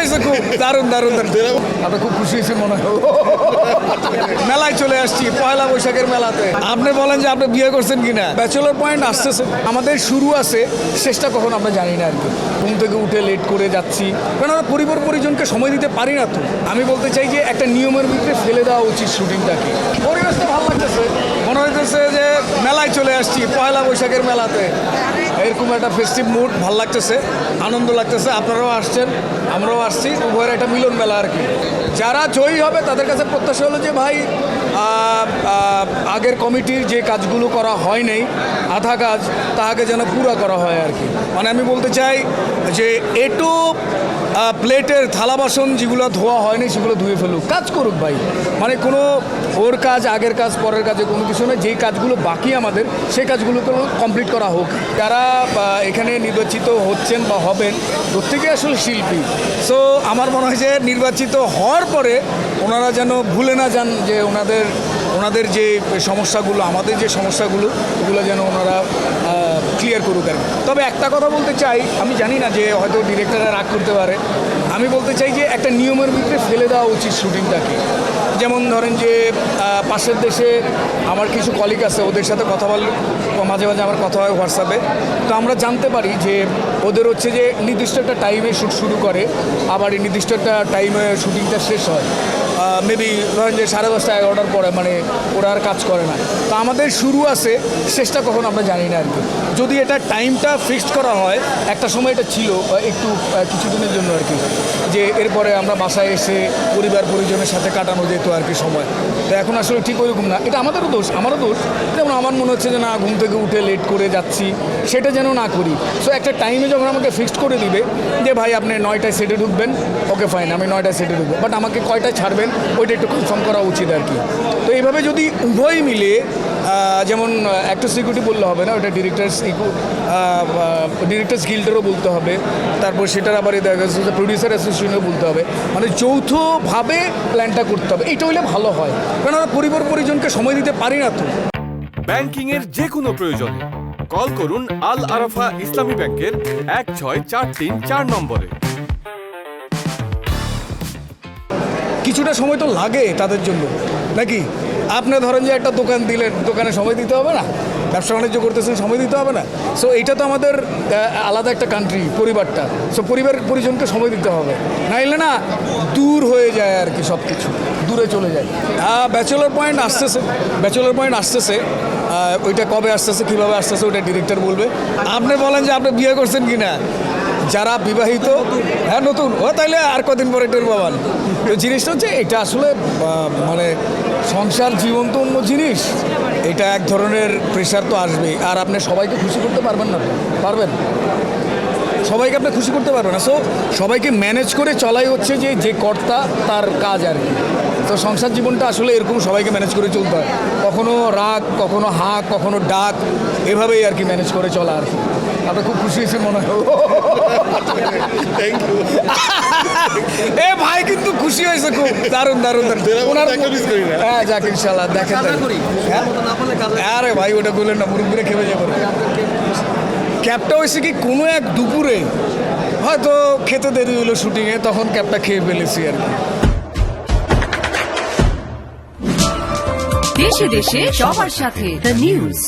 হয়েছে, খুব দারুণ দারুণ দারুণ। আপনি খুব খুশি হয়েছেন মনে হয়। মেলায় চলে আসছি, পয়লা বৈশাখের মেলাতে। আপনি বলেন যে আপনি বিয়ে করছেন কিনা। ব্যাচেলর পয়েন্ট আসতেছে, আমাদের শুরু আছে, শেষটা কখন আমরা জানি না আর কি। ঘুম থেকে উঠে লেট করে যাচ্ছি, কারণ আমরা পরিবার পরিজনকে সময় দিতে পারি না। তো আমি বলতে চাই যে একটা নিয়মের ভিতরে ফেলে দেওয়া উচিত শুটিংটাকে। পরিবেশটা ভালো লাগতেছে, মনে হইতেছে যে মেলায় চলে আসছি, পয়লা বৈশাখের মেলাতে। এরকম একটা ফেস্টিভ মুড ভাল লাগতেছে, আনন্দ লাগতেছে। আপনারাও আসছেন, আমরাও আসছি, উভয়ের একটা মিলন মেলা আর কি। যারা জয়ী হবে তাদের কাছে প্রত্যাশা হলো যে ভাই আগের কমিটির যে কাজগুলো করা হয় নাই, আধা কাজ, তাহাকে যেন পুরা করা হয় আর কি। মানে আমি বলতে চাই যে এটু প্লেটের থালা বাসন যেগুলো ধোয়া হয়নি সেগুলো ধুয়ে ফেলুক, কাজ করুক ভাই। মানে কোনো ওর কাজ, আগের কাজ, পরের কাজে কোনো কিছু নয়। যেই কাজগুলো বাকি আমাদের, সেই কাজগুলোকে কমপ্লিট করা হোক। যারা এখানে নির্বাচিত হচ্ছেন বা হবেন, প্রত্যেকে আসলে শিল্পী। সো আমার মনে হয় যে নির্বাচিত হওয়ার পরে ওনারা যেন ভুলে না যান যে ওনাদের যে সমস্যাগুলো, আমাদের যে সমস্যাগুলো, ওগুলো যেন ওনারা ক্লিয়ার করুক আর কি। তবে একটা কথা বলতে চাই, আমি জানি না যে হয়তো ডিরেক্টররা রাগ করতে পারে, আমি বলতে চাই যে একটা নিয়মের ভিতরে ফেলে দেওয়া উচিত শুটিংটাকে। যেমন ধরেন যে পাশের দেশে আমার কিছু কলিগ আছে, ওদের সাথে কথা বললে মাঝে মাঝে আমার কথা হয় হোয়াটসঅ্যাপে। তো আমরা জানতে পারি যে ওদের হচ্ছে যে নির্দিষ্ট একটা টাইমে শ্যুট শুরু করে, আবার এই নির্দিষ্ট একটা টাইমে শুটিংটা শেষ হয়। মেবি ধরেন যে 10:30 11টার পরে, মানে ওরা আর কাজ করে না। তো আমাদের শুরু আছে, শেষটা কখন আমরা জানি না আর কি। যদি এটা টাইমটা ফিক্সড করা হয়, একটা সময় এটা ছিল একটু কিছুদিনের জন্য আর কি, যে এরপরে আমরা বাসায় এসে পরিবার পরিজনের সাথে কাটানো যেত আর কি সময়। তো এখন আসলে ঠিক ওইরকম না। এটা আমাদেরও দোষ, আমারও দোষ। যেমন আমার মনে হচ্ছে যে না, ঘুম থেকে উঠে লেট করে যাচ্ছি, সেটা যেন না করি। সো একটা টাইমে যখন আমাকে ফিক্সড করে দিবে যে ভাই আপনি 9টায় সেটে ঢুকবেন, ওকে ফাইন, আমি 9টায় সেটে ঢুকবো, বাট আমাকে কয়টায় ছাড়বেন ওইটা একটু কনফার্ম করা উচিত আর কি। তো এইভাবে যদি উভয় মিলে, যেমন অ্যাক্টর সিকিউরিটি বললে হবে না, ওটা ডিরেক্টরস গিল্ডেরও বলতে হবে, তারপর সেটার আবার দেখা গেছে প্রডিউসার অ্যাসোসিয়েশনেও বলতে হবে, মানে যৌথভাবে প্ল্যানটা করতে হবে। এইটা হলে ভালো হয়, কারণ আমরা পরিবার পরিজনকে সময় দিতে পারি না। তো ব্যাংকিং এর যে কোনো প্রয়োজনে কল করুন আল আরাফা ইসলামী ব্যাংকের 16434 নম্বরে। কিছুটা সময় তো লাগে তাদের জন্য নাকি। আপনি ধরেন যে একটা দোকান দিলেন, দোকানে সময় দিতে হবে না, ব্যবসা বাণিজ্য করতেছেন, সময় দিতে হবে না। সো এইটা তো আমাদের আলাদা একটা কান্ট্রি, পরিবারটা। সো পরিবার পরিজনকে সময় দিতে হবে, নাইলে না দূর হয়ে যায় আর কি, সব কিছু দূরে চলে যায়। ব্যাচেলর পয়েন্ট আসতেছে, ব্যাচেলর পয়েন্ট আসতেছে। ওইটা কবে আসতেছে, কীভাবে আসতেছে, ওইটা ডিরেক্টর বলবে। আপনি বলেন যে আপনি বিয়ে করছেন কি না। যারা বিবাহিত, হ্যাঁ নতুন, ও তাইলে আর কদিন পরে টের পাবেন। তো জিনিসটা হচ্ছে এটা আসলে মানে সংসার জীবন তো অন্য জিনিস, এটা এক ধরনের প্রেশার তো আসবেই। আর আপনি সবাইকে খুশি করতে পারবেন না, পারবেন? সবাইকে আপনি খুশি করতে পারবেন না। সো সবাইকে ম্যানেজ করে চলাই হচ্ছে যে কর্তা তার কাজ আর কি। তো সংসার জীবনটা আসলে এরকম, সবাইকে ম্যানেজ করে চলতে হয়। কখনো রাগ, কখনো হাঁক, কখনো ডাক, এভাবেই আর কি ম্যানেজ করে চলা আর কি। আপনি খুব খুশি হয়েছেন মনে হয়। Thank you. এ ভাই কিন্তু খুশি হয়েছে খুব, দারুণ দারুণ দারুণ। হ্যাঁ যাক, ইনশাল্লাহ দেখেন। আরে ভাই ওটা বললেন না, মুরব্বীরা খেয়ে যাবো। ক্যাবটা হয়েছে কি কোনো এক দুপুরে, হয়তো খেতে দেরি হলো শুটিংয়ে, তখন ক্যাবটা খেয়ে ফেলেছি আর কি। দেশে দেশে সবার সাথে দ্য নিউজ।